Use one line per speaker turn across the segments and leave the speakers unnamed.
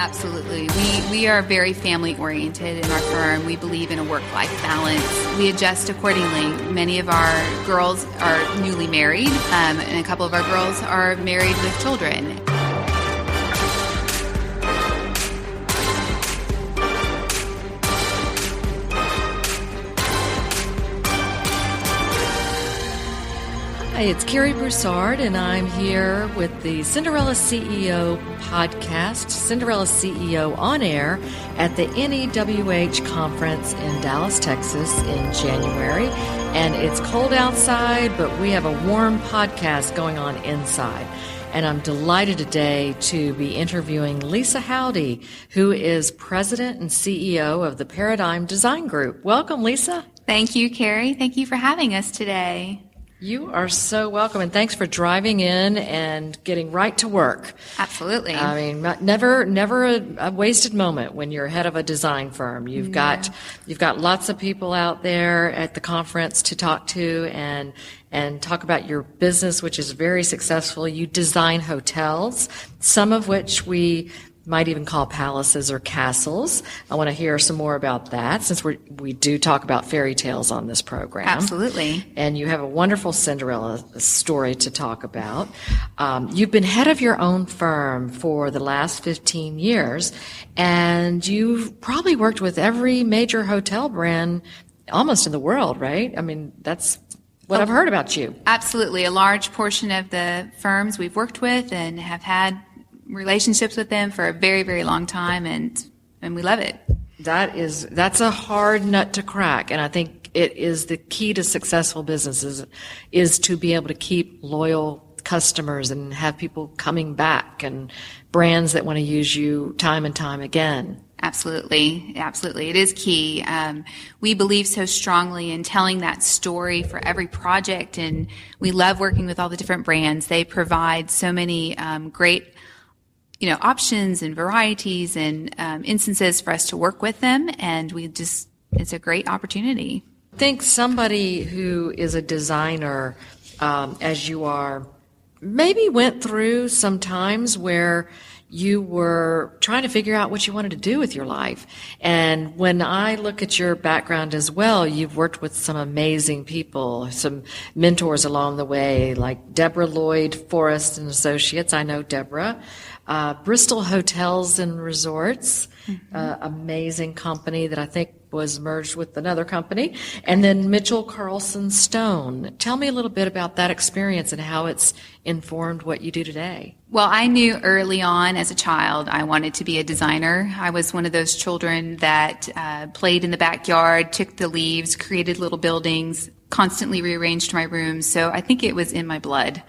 Absolutely. We are very family-oriented in our firm. We believe in a work-life balance. We adjust accordingly. Many of our girls are newly married, and a couple of our girls are married with children.
Hi, it's Cary Broussard, and I'm here with the Cinderella CEO podcast, Cinderella CEO on air at the NEWH conference in Dallas, Texas in January. And it's cold outside, but we have a warm podcast going on inside. And I'm delighted today to be interviewing Lisa Haude, who is President and CEO of the Paradigm Design Group. Welcome, Lisa.
Thank you, Cary. Thank you for having us today.
You are so welcome, and thanks for driving in and getting right to work.
Absolutely.
I mean, never a wasted moment when you're head of a design firm. You've got lots of people out there at the conference to talk to and talk about your business, which is very successful. You design hotels, some of which we might even call palaces or castles. I want to hear some more about that since we do talk about fairy tales on this program.
Absolutely.
And you have a wonderful Cinderella story to talk about. You've been head of your own firm for the last 15 years, and you've probably worked with every major hotel brand almost in the world, right? I mean, that's what I've heard about you.
Absolutely. A large portion of the firms we've worked with and have had relationships with them for a very, very long time, and we love it.
That's a hard nut to crack, and I think it is the key to successful businesses is to be able to keep loyal customers and have people coming back and brands that want to use you time and time again.
Absolutely. Absolutely. It is key. We believe so strongly in telling that story for every project, and we love working with all the different brands. They provide so many great options and varieties and instances for us to work with them, and it's a great opportunity.
I think somebody who is a designer, as you are, maybe went through some times where you were trying to figure out what you wanted to do with your life. And when I look at your background as well, you've worked with some amazing people, some mentors along the way, like Deborah Lloyd Forrest and Associates. I know Deborah. Bristol Hotels and Resorts, amazing company that I think was merged with another company. And then Mitchell Carlson Stone. Tell me a little bit about that experience and how it's informed what you do today.
Well, I knew early on as a child I wanted to be a designer. I was one of those children that played in the backyard, took the leaves, created little buildings, constantly rearranged my rooms. So I think it was in my blood.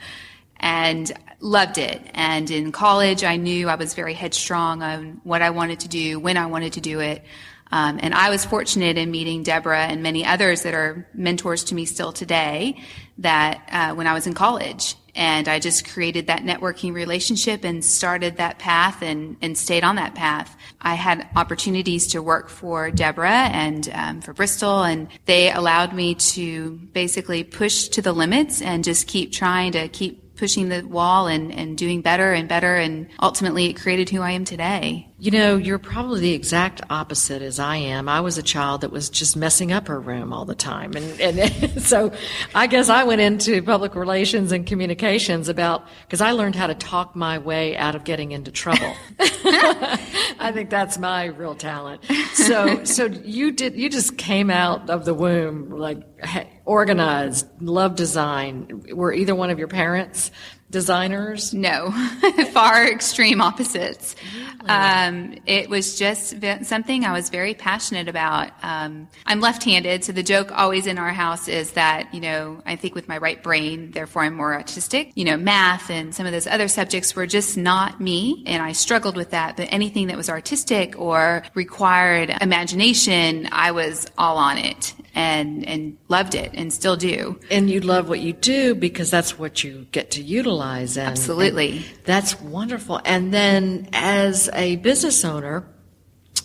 And loved it. And in college, I knew I was very headstrong on what I wanted to do, when I wanted to do it. And I was fortunate in meeting Deborah and many others that are mentors to me still today that when I was in college. And I just created that networking relationship and started that path and stayed on that path. I had opportunities to work for Deborah and for Bristol, and they allowed me to basically push to the limits and just keep trying to keep pushing the wall and doing better and better, and ultimately it created who I am today.
You know, you're probably the exact opposite as I am. I was a child that was just messing up her room all the time. And so I guess I went into public relations and communications because I learned how to talk my way out of getting into trouble. I think that's my real talent. So you just came out of the womb like organized, love design. Were either one of your parents designers?
No, far extreme opposites.
Really?
It was just something I was very passionate about. I'm left-handed, so the joke always in our house is that, I think with my right brain, therefore I'm more artistic. Math and some of those other subjects were just not me, and I struggled with that. But anything that was artistic or required imagination, I was all on it and loved it and still do.
And you love what you do because that's what you get to utilize.
Absolutely.
That's wonderful. And then as a business owner,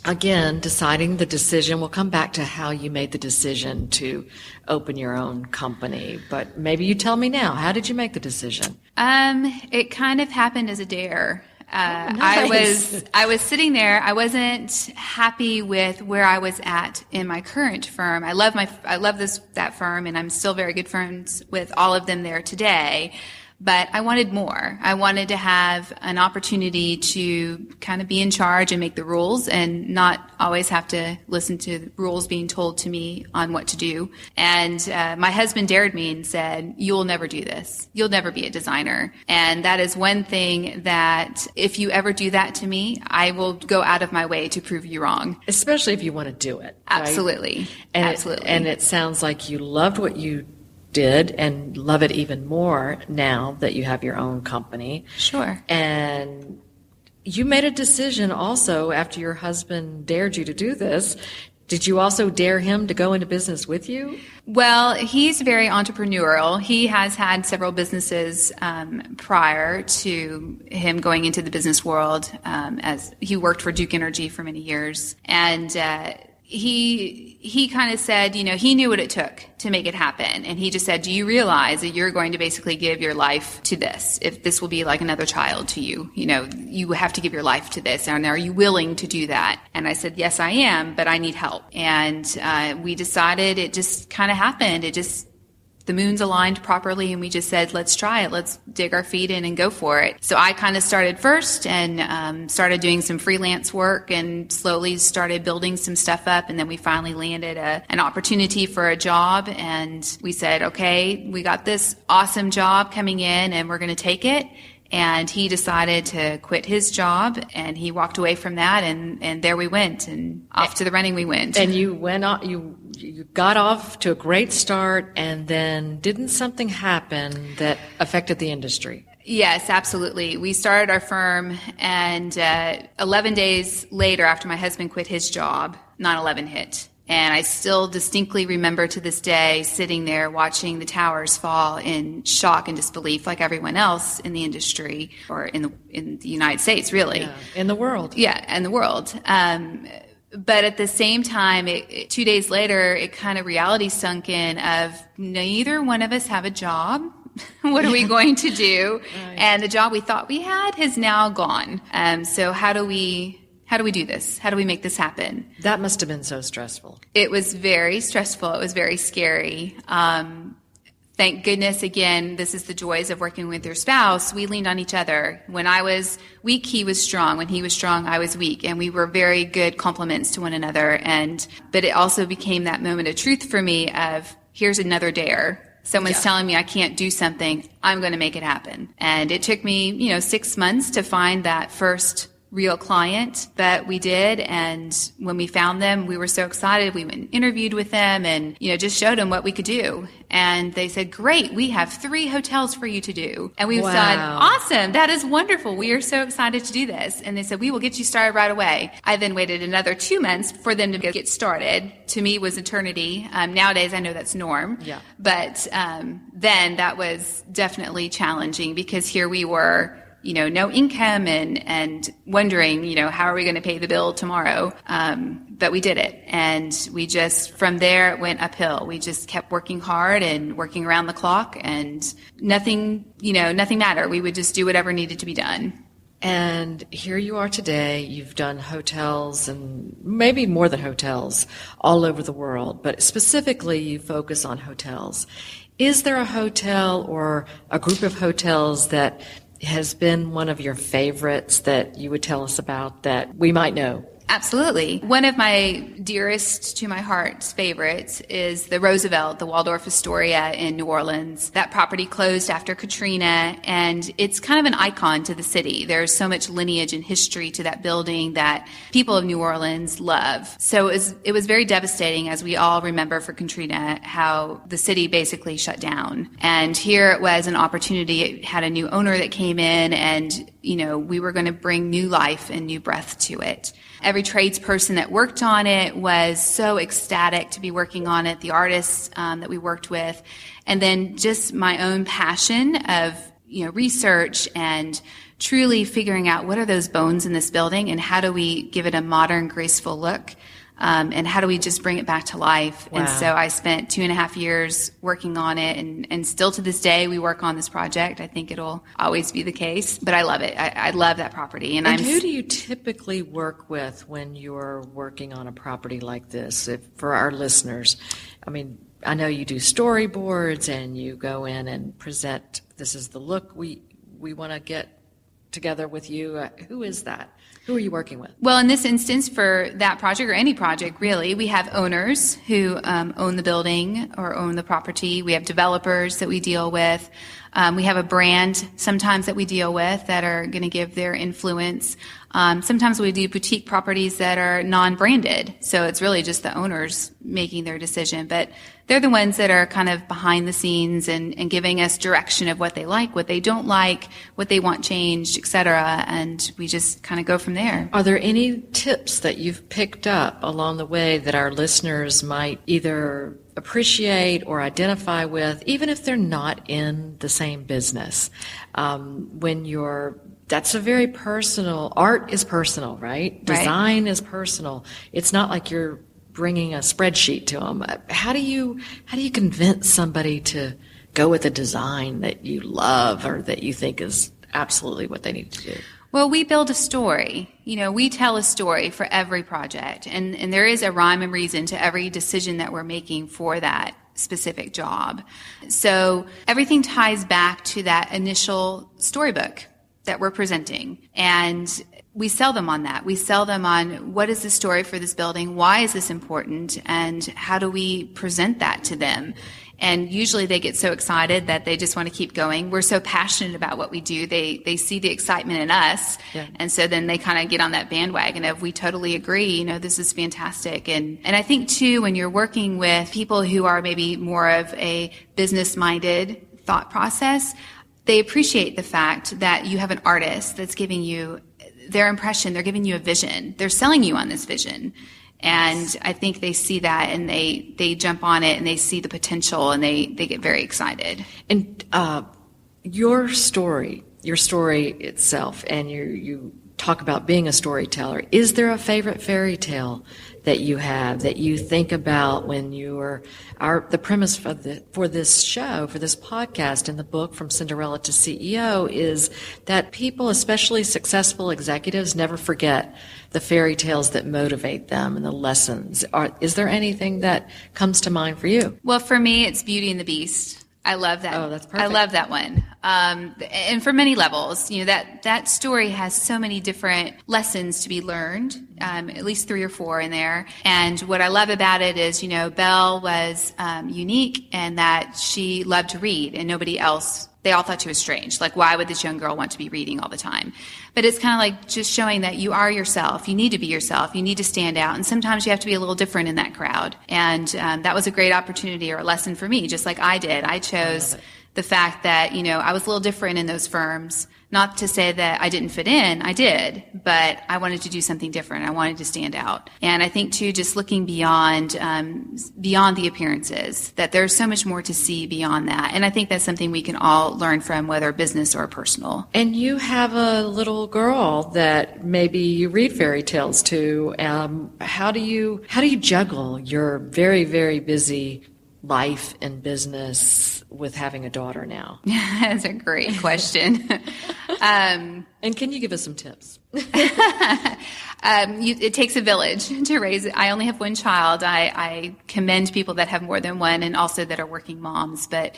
again, deciding the decision, we'll come back to how you made the decision to open your own company. But maybe you tell me now, how did you make the decision?
It kind of happened as a dare.
Nice.
I was sitting there. I wasn't happy with where I was at in my current firm. I love that firm, and I'm still very good friends with all of them there today. But I wanted more. I wanted to have an opportunity to kind of be in charge and make the rules and not always have to listen to the rules being told to me on what to do. And my husband dared me and said, "You'll never do this. You'll never be a designer." And that is one thing that if you ever do that to me, I will go out of my way to prove you wrong.
Especially if you want to do it.
Absolutely.
Right? And
Absolutely.
It sounds like you loved what you did and love it even more now that you have your own company.
Sure.
And you made a decision also after your husband dared you to do this. Did you also dare him to go into business with you?
Well, he's very entrepreneurial. He has had several businesses prior to him going into the business world, as he worked for Duke Energy for many years. And he kind of said, he knew what it took to make it happen. And he just said, "Do you realize that you're going to basically give your life to this? If this will be like another child to you, you have to give your life to this. And are you willing to do that?" And I said, "Yes, I am, but I need help." And we decided, it just kind of happened. The moons aligned properly, and we just said, let's try it. Let's dig our feet in and go for it. So I kind of started first and started doing some freelance work and slowly started building some stuff up. And then we finally landed an opportunity for a job. And we said, okay, we got this awesome job coming in and we're going to take it. And he decided to quit his job, and he walked away from that, and there we went, and off to the running we went.
And you went off, you got off to a great start, and then didn't something happen that affected the industry?
Yes, absolutely. We started our firm, and 11 days later, after my husband quit his job, 9/11 hit. And I still distinctly remember to this day sitting there watching the towers fall in shock and disbelief, like everyone else in the industry, or in the United States, really.
Yeah, in the world.
Yeah, in the world. But at the same time, 2 days later, it kind of reality sunk in of neither one of us have a job. What are we going to do? Right. And the job we thought we had has now gone. So how do we do this? How do we make this happen?
That must have been so stressful.
It was very stressful. It was very scary. Thank goodness, again, this is the joys of working with your spouse. We leaned on each other. When I was weak, he was strong. When he was strong, I was weak. And we were very good complements to one another. But it also became that moment of truth for me of, here's another dare. Someone's telling me I can't do something. I'm going to make it happen. And it took me, 6 months to find that first real client, but we did. And when we found them, we were so excited. We went and interviewed with them and, just showed them what we could do. And they said, "Great, we have 3 hotels for you to do." And we said, "Awesome, that is wonderful. We are so excited to do this." And they said, "We will get you started right away." I then waited another 2 months for them to get started. To me was eternity. Nowadays, I know that's norm.
Yeah.
But then that was definitely challenging because here we were, no income and wondering, how are we going to pay the bill tomorrow? But we did it. And we just, from there, it went uphill. We just kept working hard and working around the clock, and nothing mattered. We would just do whatever needed to be done.
And here you are today. You've done hotels, and maybe more than hotels, all over the world. But specifically, you focus on hotels. Is there a hotel or a group of hotels that has been one of your favorites that you would tell us about that we might know?
Absolutely. One of my dearest to my heart's favorites is the Roosevelt, the Waldorf Astoria in New Orleans. That property closed after Katrina, and it's kind of an icon to the city. There's so much lineage and history to that building that people of New Orleans love. So it was very devastating, as we all remember, for Katrina, how the city basically shut down. And here it was an opportunity. It had a new owner that came in, and we were going to bring new life and new breath to it. Every tradesperson that worked on it was so ecstatic to be working on it, the artists that we worked with, and then just my own passion of research and truly figuring out what are those bones in this building and how do we give it a modern, graceful look. and how do we just bring it back to life?
Wow.
And so I spent 2.5 years working on it, and still to this day we work on this project. I think it'll always be the case, but I love it. I love that property.
And who do you typically work with when you're working on a property like this? For our listeners, I mean, I know you do storyboards and you go in and present, this is the look we want to get together with you. Who is that? Who are you working with?
Well, in this instance, for that project or any project, really, we have owners who own the building or own the property. We have developers that we deal with. We have a brand sometimes that we deal with that are going to give their influence. Sometimes we do boutique properties that are non-branded. So it's really just the owners making their decision. But they're the ones that are kind of behind the scenes and giving us direction of what they like, what they don't like, what they want changed, et cetera. And we just kind of go from there.
Are there any tips that you've picked up along the way that our listeners might either appreciate or identify with, even if they're not in the same business? That's a very personal, art is personal, right? Design is personal. It's not like you're bringing a spreadsheet to them. How do you convince somebody to go with a design that you love or that you think is absolutely what they need to do?
Well, we build a story. We tell a story for every project, and there is a rhyme and reason to every decision that we're making for that specific job. So everything ties back to that initial storybook that we're presenting, and we sell them on that. We sell them on what is the story for this building, why is this important, and how do we present that to them. And usually they get so excited that they just want to keep going. We're so passionate about what we do. They see the excitement in us. Yeah. And so then they kind of get on that bandwagon of, we totally agree, this is fantastic. And I think too, when you're working with people who are maybe more of a business-minded thought process, they appreciate the fact that you have an artist that's giving you their impression. They're giving you a vision. They're selling you on this vision. And I think they see that and they jump on it and they see the potential and they get very excited.
And your story itself, and you talk about being a storyteller. Is there a favorite fairy tale that you have that you think about when you are the premise for this show, for this podcast, and the book From Cinderella to CEO is that people, especially successful executives, never forget the fairy tales that motivate them and the lessons. Is there anything that comes to mind for you?
Well, for me, it's Beauty and the Beast. I love that.
Oh, that's perfect.
I love that one. And for many levels, that story has so many different lessons to be learned, at least 3 or 4 in there. And what I love about it is, Belle was unique and that she loved to read and nobody else. They all thought she was strange. Like, why would this young girl want to be reading all the time? But it's kind of like just showing that you are yourself. You need to be yourself. You need to stand out. And sometimes you have to be a little different in that crowd. And that was a great opportunity or a lesson for me, just like I did. I chose the fact that, I was a little different in those firms. Not to say that I didn't fit in. I did. But I wanted to do something different. I wanted to stand out. And I think, too, just looking beyond the appearances, that there's so much more to see beyond that. And I think that's something we can all learn from, whether business or personal.
And you have a little girl that maybe you read fairy tales to. How do you juggle your very, very busy life and business with having a daughter now?
That's a great question.
And can you give us some tips?
It takes a village to raise it. I only have one child. I commend people that have more than one and also that are working moms. But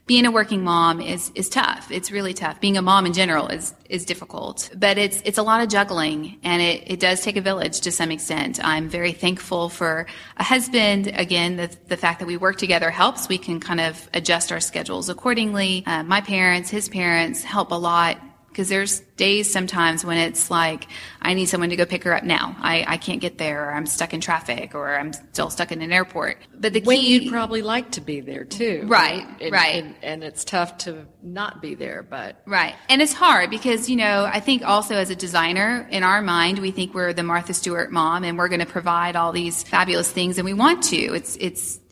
being a working mom is tough. It's really tough. Being a mom in general is difficult. But it's a lot of juggling, and it does take a village to some extent. I'm very thankful for a husband. Again, the fact that we work together helps. We can kind of adjust our schedules accordingly. My parents, his parents help a lot. Because there's days sometimes when it's like, I need someone to go pick her up now. I can't get there, or I'm stuck in traffic, or I'm still stuck in an airport. But the key...
When you'd probably like to be there, too.
Right.
And it's tough to not be there, but...
Right. And it's hard because, I think also as a designer, in our mind, we think we're the Martha Stewart mom, and we're going to provide all these fabulous things, and we want to.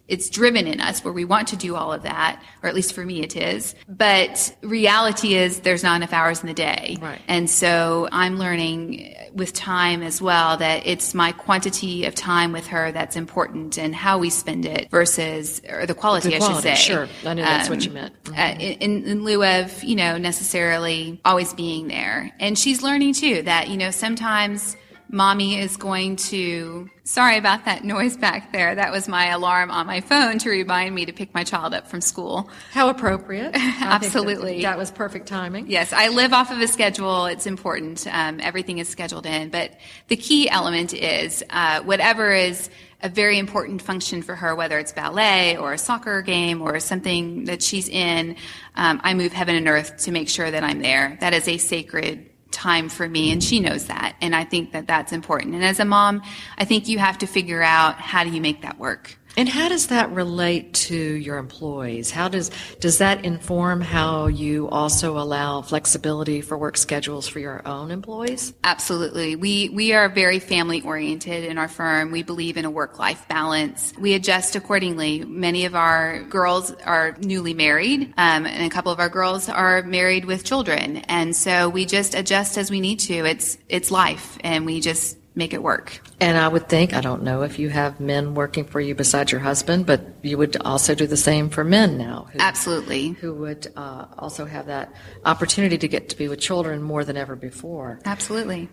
it's driven in us where we want to do all of that, or at least for me it is. But reality is there's not enough hours in the day.
Right.
And so I'm learning with time as well that it's my quantity of time with her that's important and how we spend it versus, or the quality, I should say.
Sure. I knew that's what you meant.
In lieu of, necessarily always being there. And she's learning too that, sometimes Mommy is going to, sorry about that noise back there. That was my alarm on my phone to remind me to pick my child up from school.
How appropriate.
Absolutely.
That was perfect timing.
Yes, I live off of a schedule. It's important. Everything is scheduled in. But the key element is whatever is a very important function for her, whether it's ballet or a soccer game or something that she's in, I move heaven and earth to make sure that I'm there. That is a sacred time for me, and she knows that, and I think that that's important. And as a mom, I think you have to figure out how do you make that work.
And how does that relate to your employees? How does that inform how you also allow flexibility for work schedules for your own employees?
Absolutely. We are very family oriented in our firm. We believe in a work-life balance. We adjust accordingly. Many of our girls are newly married, and a couple of our girls are married with children. And so we just adjust as we need to. It's life, and we just make it work.
And I would think, I don't know if you have men working for you besides your husband, but you would also do the same for men now.
Absolutely.
Who would also have that opportunity to get to be with children more than ever before.
Absolutely.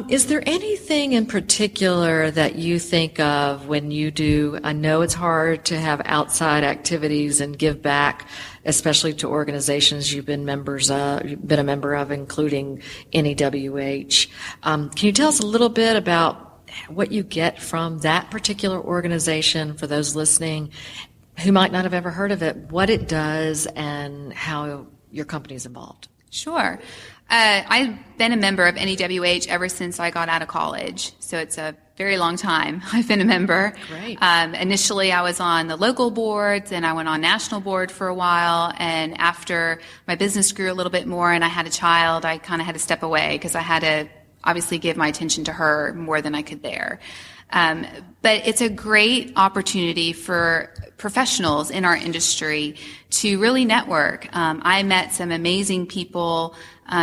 Is there anything in particular that you think of when you do? I know it's hard to have outside activities and give back, especially to organizations you've been a member of, including NEWH. Can you tell us a little bit about what you get from that particular organization for those listening who might not have ever heard of it, what it does, and how your company is involved?
Sure. I've been a member of NEWH ever since I got out of college, so it's a very long time I've been a member.
Great.
Initially, I was on the local boards, and I went on national board for a while, and after my business grew a little bit more and I had a child, I kind of had to step away because I had to obviously give my attention to her more than I could there. But it's a great opportunity for professionals in our industry to really network. I met some amazing people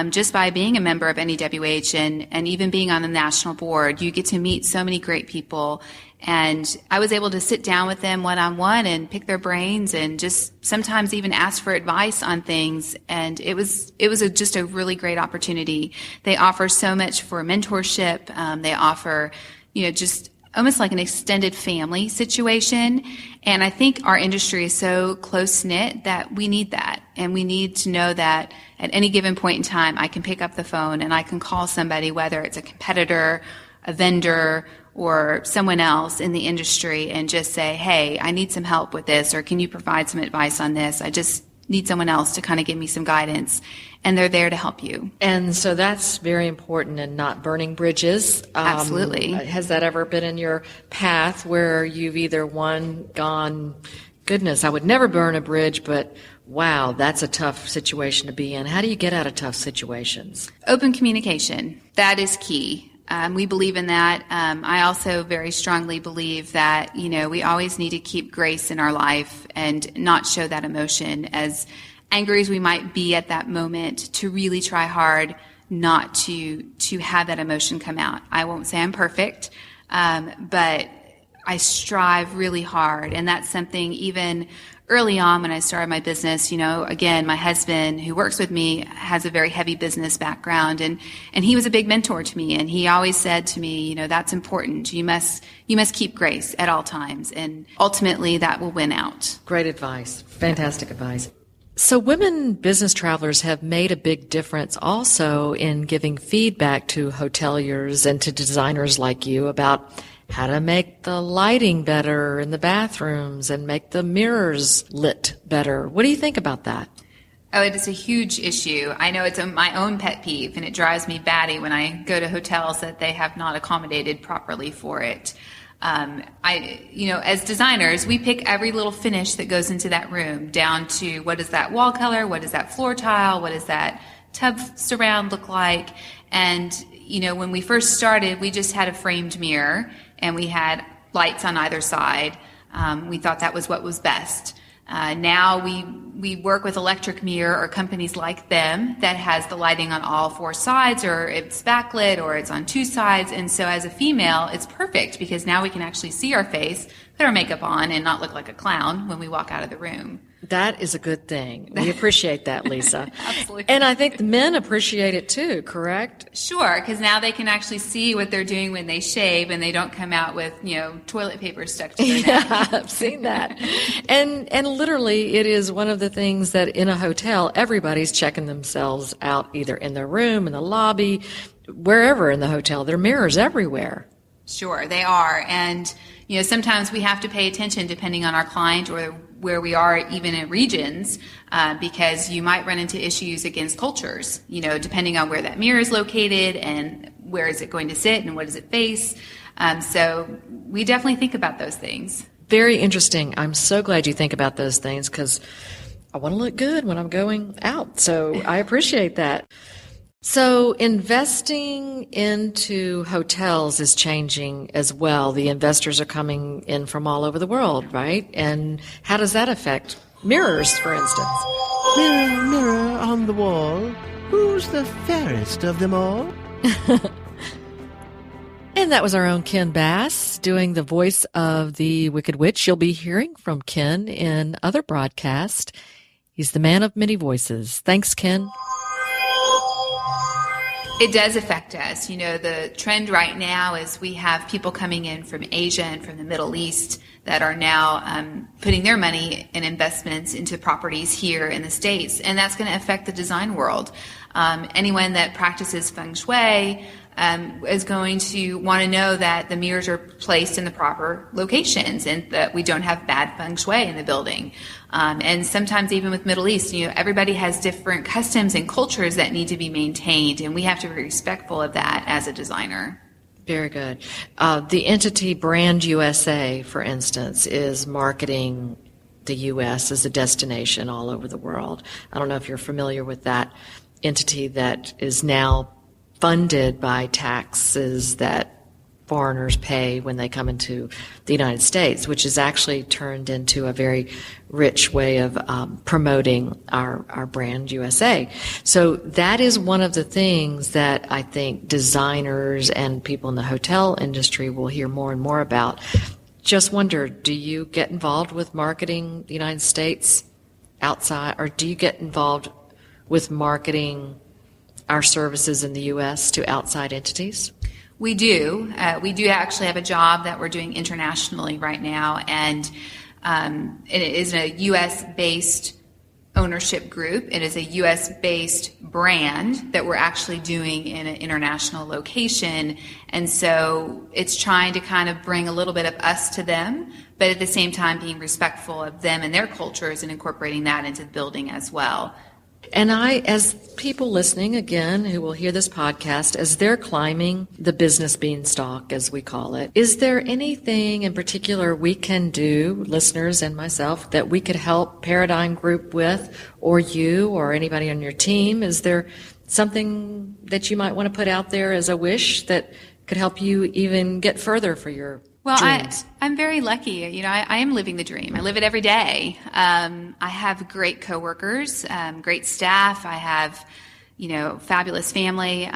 just by being a member of NEWH and even being on the national board. You get to meet so many great people, and I was able to sit down with them one-on-one and pick their brains and just sometimes even ask for advice on things, and it was just a really great opportunity. They offer so much for mentorship. They offer, just almost like an extended family situation. And I think our industry is so close-knit that we need that. And we need to know that at any given point in time, I can pick up the phone and I can call somebody, whether it's a competitor, a vendor, or someone else in the industry, and just say, hey, I need some help with this, or can you provide some advice on this? I just need someone else to kind of give me some guidance, and they're there to help you.
And so that's very important, and not burning bridges.
Absolutely.
Has that ever been in your path where you've either gone, goodness, I would never burn a bridge, but wow, that's a tough situation to be in. How do you get out of tough situations?
Open communication. That is key. We believe in that. I also very strongly believe that, we always need to keep grace in our life and not show that emotion. As angry as we might be at that moment, to really try hard not to have that emotion come out. I won't say I'm perfect, but I strive really hard. And that's something even early on when I started my business, again, my husband who works with me has a very heavy business background, and he was a big mentor to me, and he always said to me, that's important. You must keep grace at all times, and ultimately that will win out.
Great advice. Fantastic advice. So women business travelers have made a big difference also in giving feedback to hoteliers and to designers like you about how to make the lighting better in the bathrooms and make the mirrors lit better. What do you think about that?
Oh, it is a huge issue. I know it's my own pet peeve, and it drives me batty when I go to hotels that they have not accommodated properly for it. As designers, we pick every little finish that goes into that room, down to what is that wall color, what is that floor tile, what does that tub surround look like. And, when we first started, we just had a framed mirror, and we had lights on either side. We thought that was what was best. Now we work with Electric Mirror or companies like them that has the lighting on all four sides, or it's backlit, or it's on two sides. And so as a female, it's perfect because now we can actually see our face, put our makeup on, and not look like a clown when we walk out of the room.
That is a good thing. We appreciate that, Lisa.
Absolutely.
And I think the men appreciate it too, correct?
Sure, because now they can actually see what they're doing when they shave, and they don't come out with, toilet paper stuck to their neck.
Yeah, I've seen that. And literally, it is one of the things that in a hotel, everybody's checking themselves out, either in their room, in the lobby, wherever in the hotel. There are mirrors everywhere.
Sure, they are. And, sometimes we have to pay attention depending on our client or where we are, even in regions, because you might run into issues against cultures, depending on where that mirror is located and where is it going to sit and what does it face. So we definitely think about those things.
Very interesting. I'm so glad you think about those things because I want to look good when I'm going out. So I appreciate that. So investing into hotels is changing as well. The investors are coming in from all over the world, right? And how does that affect mirrors, for instance?
Mirror, mirror on the wall, who's the fairest of them all?
And that was our own Ken Bass doing the voice of the Wicked Witch. You'll be hearing from Ken in other broadcasts. He's the man of many voices. Thanks, Ken.
It does affect us. The trend right now is we have people coming in from Asia and from the Middle East that are now putting their money and investments into properties here in the States, and that's going to affect the design world. Anyone that practices feng shui is going to want to know that the mirrors are placed in the proper locations and that we don't have bad feng shui in the building. And sometimes even with Middle East, everybody has different customs and cultures that need to be maintained, and we have to be respectful of that as a designer.
Very good. The entity Brand USA, for instance, is marketing the U.S. as a destination all over the world. I don't know if you're familiar with that entity that is now funded by taxes that foreigners pay when they come into the United States, which is actually turned into a very rich way of promoting our brand USA. So that is one of the things that I think designers and people in the hotel industry will hear more and more about. Just wonder, do you get involved with marketing the United States outside, or do you get involved with marketing our services in the U.S. to outside entities?
We do. We do actually have a job that we're doing internationally right now, and it is a U.S.-based ownership group. It is a U.S.-based brand that we're actually doing in an international location, and so it's trying to kind of bring a little bit of us to them, but at the same time being respectful of them and their cultures and incorporating that into the building as well.
And as people listening, again, who will hear this podcast, as they're climbing the business beanstalk, as we call it, is there anything in particular we can do, listeners and myself, that we could help Paradigm Group with, or you, or anybody on your team? Is there something that you might want to put out there as a wish that could help you even get further for your dreams?
I'm very lucky. I am living the dream. I live it every day. I have great coworkers, great staff. I have, fabulous family.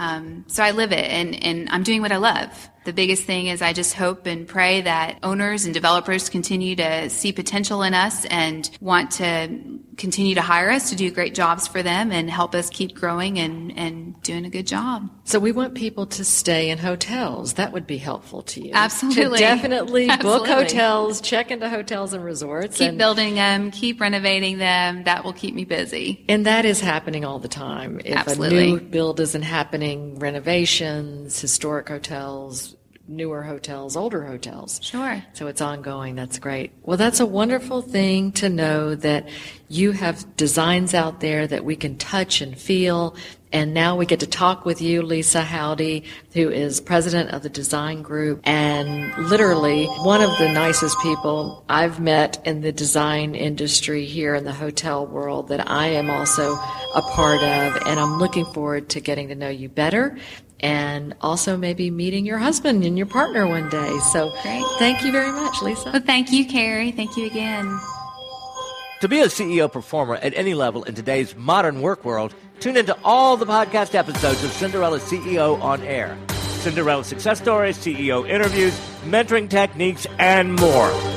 So I live it, and I'm doing what I love. The biggest thing is I just hope and pray that owners and developers continue to see potential in us and want to continue to hire us to do great jobs for them and help us keep growing and doing a good job.
So we want people to stay in hotels. That would be helpful to you.
Absolutely.
To definitely
Absolutely.
book hotels, check into hotels and resorts.
Keep building them, keep renovating them. That will keep me busy.
And that is happening all the time. If
Absolutely.
a new build isn't happening, renovations, historic hotels, newer hotels, older hotels.
Sure.
So it's ongoing. That's great. Well, that's a wonderful thing to know that you have designs out there that we can touch and feel. And now we get to talk with you, Lisa Haude, who is president of the design group and literally one of the nicest people I've met in the design industry here in the hotel world that I am also a part of. And I'm looking forward to getting to know you better and also maybe meeting your husband and your partner one day. So
Great.
Thank you very much, Lisa.
Well, thank you, Cary. Thank you again.
To be a CEO performer at any level in today's modern work world, tune into all the podcast episodes of Cinderella CEO on air. Cinderella success stories, CEO interviews, mentoring techniques, and more.